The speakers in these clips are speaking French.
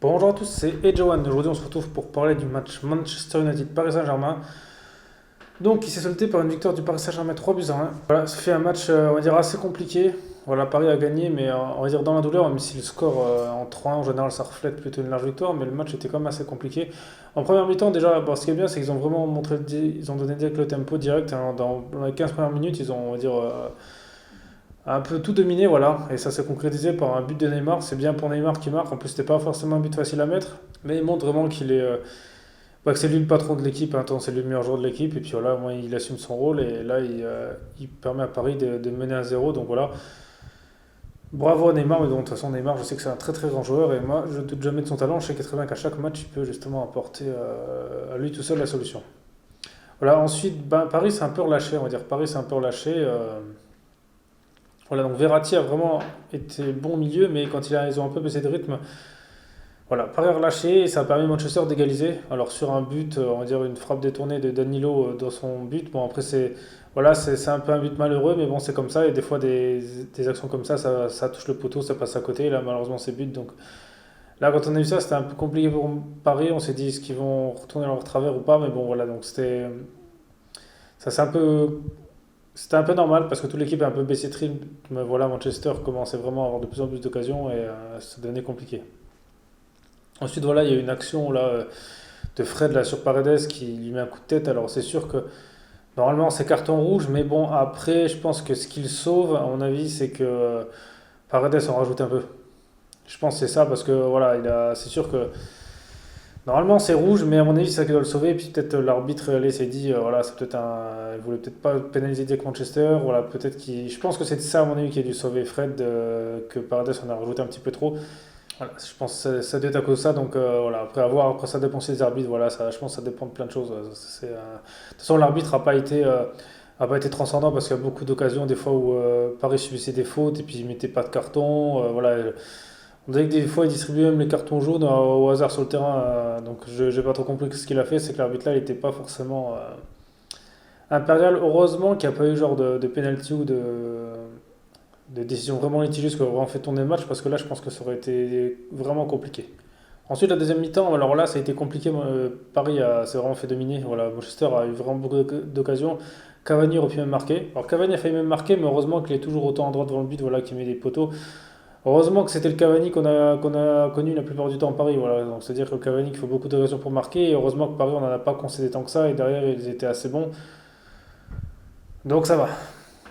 Bonjour à tous, c'est Edjoan. Aujourd'hui, on se retrouve pour parler du match Manchester United-Paris Saint-Germain. Donc, qui s'est soldé par une victoire du Paris Saint-Germain 3 buts à 1. Voilà, ça fait un match, on va dire, assez compliqué. Voilà, Paris a gagné, mais on va dire dans la douleur, même si le score en 3-1, en général, ça reflète plutôt une large victoire, mais le match était quand même assez compliqué. En première mi-temps, déjà, bon, ce qui est bien, c'est qu'ils ont vraiment montré, ils ont donné direct le tempo direct, hein. Dans les 15 premières minutes, ils ont, on va dire, un peu tout dominé, voilà, et ça s'est concrétisé par un but de Neymar. C'est bien pour Neymar qui marque. En plus, c'était pas forcément un but facile à mettre, mais il montre vraiment qu'il est, que c'est lui le patron de l'équipe. Hein, c'est lui le meilleur joueur de l'équipe, et puis voilà, moi, il assume son rôle, et là, il permet à Paris de mener à 0. Donc voilà, bravo à Neymar. Mais bon, de toute façon, Neymar, je sais que c'est un très très grand joueur, et moi, je ne doute jamais de son talent. Je sais très bien qu'à chaque match, il peut justement apporter à lui tout seul la solution. Voilà, ensuite, ben, Paris s'est un peu relâché, on va dire. Paris s'est un peu relâché. Voilà, donc Verratti a vraiment été bon au milieu, mais quand ils ont un peu baissé de rythme, voilà, Paris a relâché et ça a permis à Manchester d'égaliser. Alors sur un but, on va dire une frappe détournée de Danilo dans son but. Bon après c'est voilà, c'est un peu un but malheureux, mais bon c'est comme ça. Et des fois des actions comme ça touche le poteau, ça passe à côté. Et là malheureusement c'est but. Donc là quand on a vu ça, c'était un peu compliqué pour Paris. On s'est dit est-ce qu'ils vont retourner leur travers ou pas, mais bon voilà, donc ça c'est un peu c'était un peu normal parce que toute l'équipe est un peu baissé de rythme. Mais voilà, Manchester commençait vraiment à avoir de plus en plus d'occasions et ça devenait compliqué. Ensuite, voilà, il y a eu une action là, de Fred là, sur Paredes qui lui met un coup de tête. Alors, c'est sûr que normalement c'est carton rouge, mais bon, après, je pense que ce qu'il sauve, à mon avis, c'est que Paredes en rajoute un peu. Je pense que c'est ça parce que voilà, c'est sûr que normalement c'est rouge, mais à mon avis c'est ça qui doit le sauver. Et puis peut-être l'arbitre allez, s'est dit, voilà, c'est peut-être il voulait peut-être pas pénaliser Dirk Manchester. Voilà, peut-être je pense que c'est ça à mon avis qui a dû sauver Fred, que Paredes en a rajouté un petit peu trop. Voilà, je pense que ça doit être à cause de ça. Donc voilà, après avoir, après ça dépend aussi des arbitres. Voilà, ça, je pense que ça dépend de plein de choses. De toute façon, l'arbitre a pas été transcendant parce qu'il y a beaucoup d'occasions des fois où Paris subissait des fautes et puis il mettait pas de carton. Voilà, on dirait que des fois, il distribuait même les cartons jaunes au hasard sur le terrain. Donc, je n'ai pas trop compris ce qu'il a fait. C'est que l'arbitre là, il n'était pas forcément impérial. Heureusement qu'il n'y a pas eu genre de penalty ou de décision vraiment litigieuse qui aurait vraiment fait tourner le match. Parce que là, je pense que ça aurait été vraiment compliqué. Ensuite, la deuxième mi-temps, alors là, ça a été compliqué. Paris s'est vraiment fait dominer. Voilà, Manchester a eu vraiment beaucoup d'occasions. Cavani aurait pu même marquer. Alors, Cavani a failli même marquer, mais heureusement qu'il est toujours autant en droit devant le but, voilà, qu'il met des poteaux. Heureusement que c'était le Cavani qu'on a connu la plupart du temps à Paris. Voilà. Donc, c'est-à-dire que le Cavani qui fait beaucoup de raisons pour marquer. Et heureusement que Paris, on n'en a pas concédé tant que ça. Et derrière, ils étaient assez bons. Donc ça va.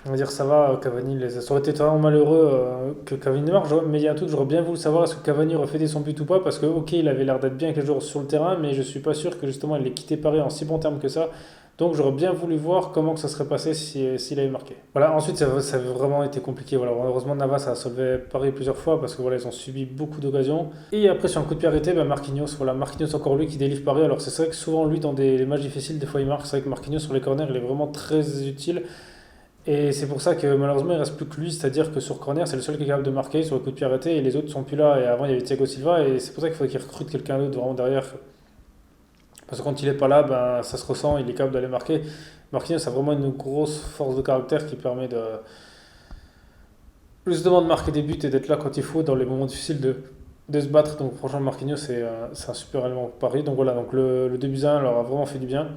On va dire ça va. Cavani, ça aurait été vraiment malheureux que Cavani marque. Mais il y a un truc, j'aurais bien voulu savoir est-ce que Cavani aurait fêté son but ou pas. Parce que, ok, il avait l'air d'être bien avec les joueurs sur le terrain. Mais je suis pas sûr que justement il ait quitté Paris en si bon terme que ça. Donc j'aurais bien voulu voir comment que ça serait passé s'il avait marqué. Voilà, ensuite ça a vraiment été compliqué. Voilà, heureusement Navas a sauvé Paris plusieurs fois parce que voilà, ils ont subi beaucoup d'occasions. Et après sur un coup de pied arrêté, ben Marquinhos, voilà, Marquinhos encore lui qui délivre Paris. Alors c'est vrai que souvent lui dans des matchs difficiles, des fois il marque. C'est vrai que Marquinhos sur les corners, il est vraiment très utile. Et c'est pour ça que malheureusement il reste plus que lui, c'est-à-dire que sur corner c'est le seul qui est capable de marquer sur le coup de pied arrêté et les autres sont plus là. Et avant il y avait Thiago Silva et c'est pour ça qu'il faut qu'il recrute quelqu'un d'autre vraiment derrière parce que quand il n'est pas là, ben, ça se ressent, il est capable d'aller marquer. Marquinhos a vraiment une grosse force de caractère qui permet justement de marquer des buts et d'être là quand il faut dans les moments difficiles de se battre. Donc franchement, Marquinhos, c'est un super élément pour Paris. Donc voilà, donc le 2-1 leur a vraiment fait du bien.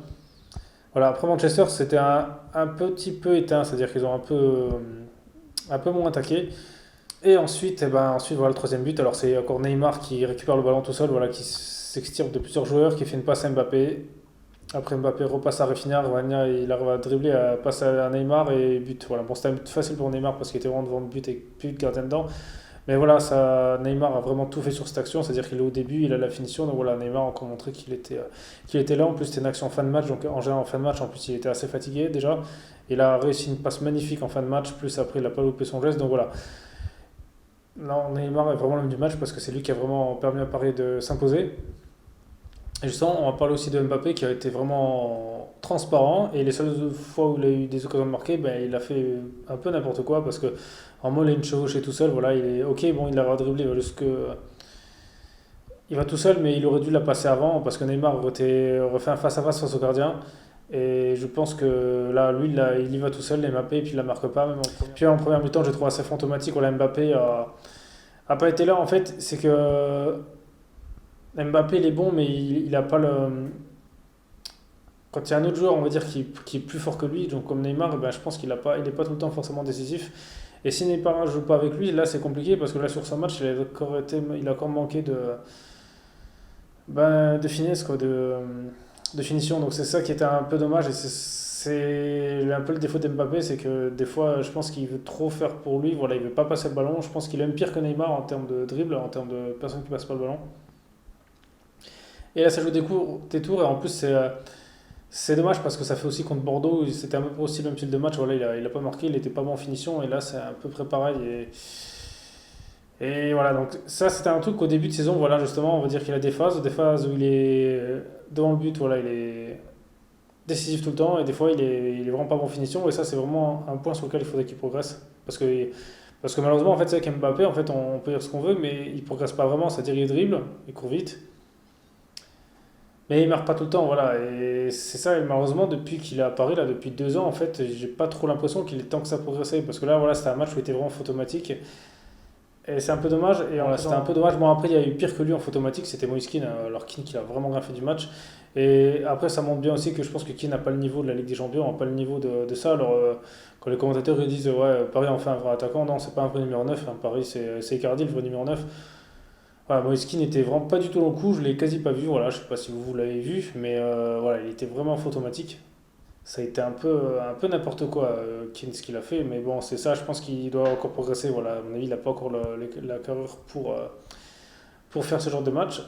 Voilà, après Manchester, c'était un petit peu éteint, c'est-à-dire qu'ils ont un peu moins attaqué. Et ensuite, ensuite voilà le troisième but. Alors c'est encore Neymar qui récupère le ballon tout seul, voilà, qui s'extirpe de plusieurs joueurs, qui fait une passe à Mbappé. Après Mbappé repasse à Rafinha, Rafinha il arrive à dribbler, à passer à Neymar et but. Voilà. Bon, c'était un but facile pour Neymar parce qu'il était vraiment devant le but et plus de gardien dedans. Mais voilà, Neymar a vraiment tout fait sur cette action, c'est-à-dire qu'il est au début, il a la finition. Donc voilà, Neymar a encore montré qu'il était là. En plus, c'était une action en fin de match, donc en général en fin de match, en plus il était assez fatigué déjà. Il a réussi une passe magnifique en fin de match, plus après il n'a pas loupé son geste. Donc voilà, non, Neymar est vraiment l'homme du match parce que c'est lui qui a vraiment permis à Paris de s'imposer. Et justement, on va parler aussi de Mbappé qui a été vraiment transparent et les seules fois où il a eu des occasions de marquer, ben, il a fait un peu n'importe quoi parce que en moi il a une chevauchée tout seul, voilà, il est ok, bon il a dribblé il va tout seul mais il aurait dû la passer avant parce que Neymar aurait fait un face au gardien et je pense que là lui il y va tout seul, Mbappé et puis il la marque pas même en première. Puis en première mi-temps, je trouve assez fantomatique, voilà, Mbappé a pas été là en fait, c'est que Mbappé, il est bon, mais il a pas le. Quand il y a un autre joueur, on va dire, qui est plus fort que lui, donc comme Neymar, eh ben, je pense il est pas tout le temps forcément décisif. Et si Neymar ne joue pas avec lui, là c'est compliqué parce que là sur ce match, il a encore manqué de finesse, quoi, de finition. Donc c'est ça qui était un peu dommage et c'est un peu le défaut d'Mbappé, c'est que des fois je pense qu'il veut trop faire pour lui, voilà, il veut pas passer le ballon. Je pense qu'il aime pire que Neymar en termes de dribble, en termes de personnes qui passent pas le ballon. Et là ça joue des tours et en plus c'est dommage parce que ça fait aussi contre Bordeaux, c'était un peu aussi le même style de match. Voilà, il a pas marqué, il était pas bon en finition et là c'est à peu près pareil. Et voilà, donc ça c'était un truc qu'au début de saison, voilà, justement, on va dire qu'il a des phases où il est devant le but, voilà, il est décisif tout le temps et des fois il est vraiment pas bon en finition et ça c'est vraiment un point sur lequel il faudrait qu'il progresse parce que malheureusement en fait c'est avec Mbappé en fait on peut dire ce qu'on veut mais il progresse pas vraiment, c'est-à-dire il dribble, il court vite mais il marque pas tout le temps, voilà. Et c'est ça, et malheureusement, depuis qu'il est à Paris, là, depuis 2 ans, en fait, j'ai pas trop l'impression qu'il est tant que ça progressé. Parce que là, voilà, c'était un match où il était vraiment photomatique. Et c'est un peu dommage. Et voilà, c'était un peu dommage. Bon, après, il y a eu pire que lui en photomatique, c'était Moïse Kean. Alors, Kean, qui a vraiment rien fait du match. Et après, ça montre bien aussi que je pense que Kean n'a pas le niveau de la Ligue des Champions, n'a pas le niveau de ça. Alors, quand les commentateurs ils disent, ouais, Paris en fait un vrai attaquant, non, c'est pas un vrai numéro 9. Hein. Paris, c'est Icardi, le vrai numéro 9. Voilà, Moïse n'était vraiment pas du tout dans le coup, je l'ai quasi pas vu, voilà, je sais pas si vous l'avez vu, mais voilà, il était vraiment photomatique. Ça a été un peu n'importe quoi, Keane, ce qu'il a fait, mais bon, c'est ça, je pense qu'il doit encore progresser, voilà, à mon avis, il n'a pas encore la carrure pour faire ce genre de match.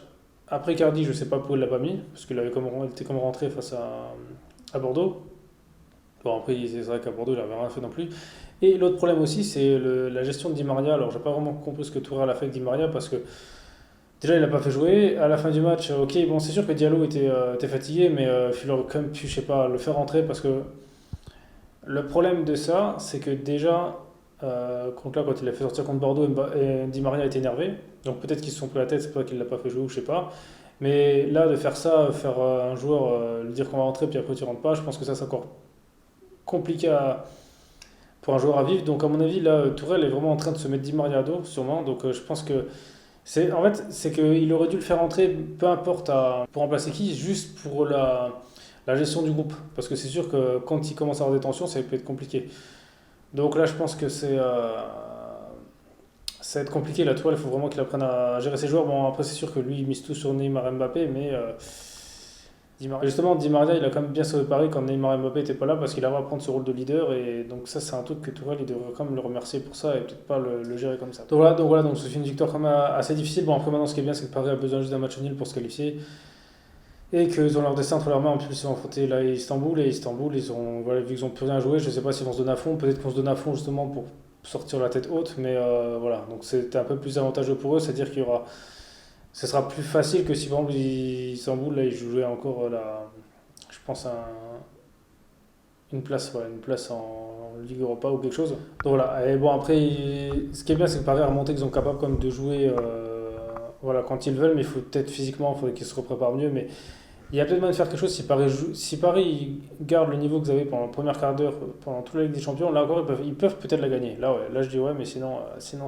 Après Cardi, je sais pas pourquoi il l'a pas mis, parce il était comme rentré face à Bordeaux. Bon, après, c'est vrai qu'à Bordeaux, il n'avait rien fait non plus. Et l'autre problème aussi, c'est la gestion de Di Maria. Alors, j'ai pas vraiment compris ce que Tourelle a fait avec Di Maria, parce que déjà, il n'a pas fait jouer. À la fin du match, ok, bon, c'est sûr que Diallo était fatigué, mais il aurait quand même pu, je sais pas, le faire rentrer parce que le problème de ça, c'est que déjà, quand il a fait sortir contre Bordeaux, Di Maria était énervé. Donc peut-être qu'ils se sont pris la tête, c'est pour ça qu'il l'a pas fait jouer ou je sais pas. Mais là, de faire ça, faire un joueur, lui dire qu'on va rentrer, puis après tu rentres pas, je pense que ça, c'est encore compliqué pour un joueur à vivre. Donc à mon avis, là, Tourelle est vraiment en train de se mettre Di Maria à dos, sûrement. Donc je pense que en fait, c'est qu'il aurait dû le faire entrer, peu importe pour remplacer qui, juste pour la gestion du groupe. Parce que c'est sûr que quand il commence à avoir des tensions, ça peut être compliqué. Donc là, je pense que ça va être compliqué. La toile, il faut vraiment qu'il apprenne à gérer ses joueurs. Bon, après, c'est sûr que lui, il mise tout sur Neymar et Mbappé, mais justement, Di Maria, il a quand même bien sauvé Paris quand Neymar et Mbappé n'étaient pas là parce qu'il a à prendre ce rôle de leader. Et donc, ça, c'est un truc que Tourelle, il devrait quand même le remercier pour ça et peut-être pas le gérer comme ça. Donc c'est une victoire quand même assez difficile. Bon, après, maintenant, ce qui est bien, c'est que Paris a besoin juste d'un match nul pour se qualifier et qu'ils ont leur destin entre leurs mains. En plus, ils sont affrontés là à Istanbul et Istanbul, voilà, vu qu'ils n'ont plus rien à jouer, je ne sais pas s'ils vont se donner à fond. Peut-être qu'on se donne à fond justement pour sortir la tête haute, mais voilà. Donc, c'est un peu plus avantageux pour eux, c'est-à-dire ce sera plus facile que si par exemple Istanbul, là, ils jouaient encore je pense, une place en Ligue Europa ou quelque chose. Donc voilà, et bon après, ce qui est bien c'est que Paris a remonté qu'ils sont capables quand même de jouer voilà, quand ils veulent, mais il faut peut-être physiquement, il faudrait qu'ils se préparent mieux, mais il y a peut-être moyen de faire quelque chose si Paris garde le niveau que vous avez pendant le premier quart d'heure, pendant toute la Ligue des Champions, là encore ils peuvent peut-être la gagner. Là, ouais, là je dis ouais, mais sinon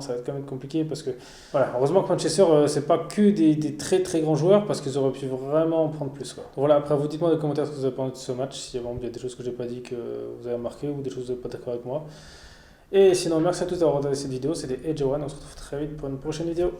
ça va quand même être compliqué parce que voilà, heureusement que Manchester c'est pas que des très très grands joueurs parce qu'ils auraient pu vraiment en prendre plus quoi. Donc voilà, après vous dites-moi dans les commentaires ce que vous avez pensé de ce match, si il y a des choses que j'ai pas dit que vous avez remarqué ou des choses que vous n'êtes pas d'accord avec moi. Et sinon merci à tous d'avoir regardé cette vidéo, c'était Edgeone, on se retrouve très vite pour une prochaine vidéo.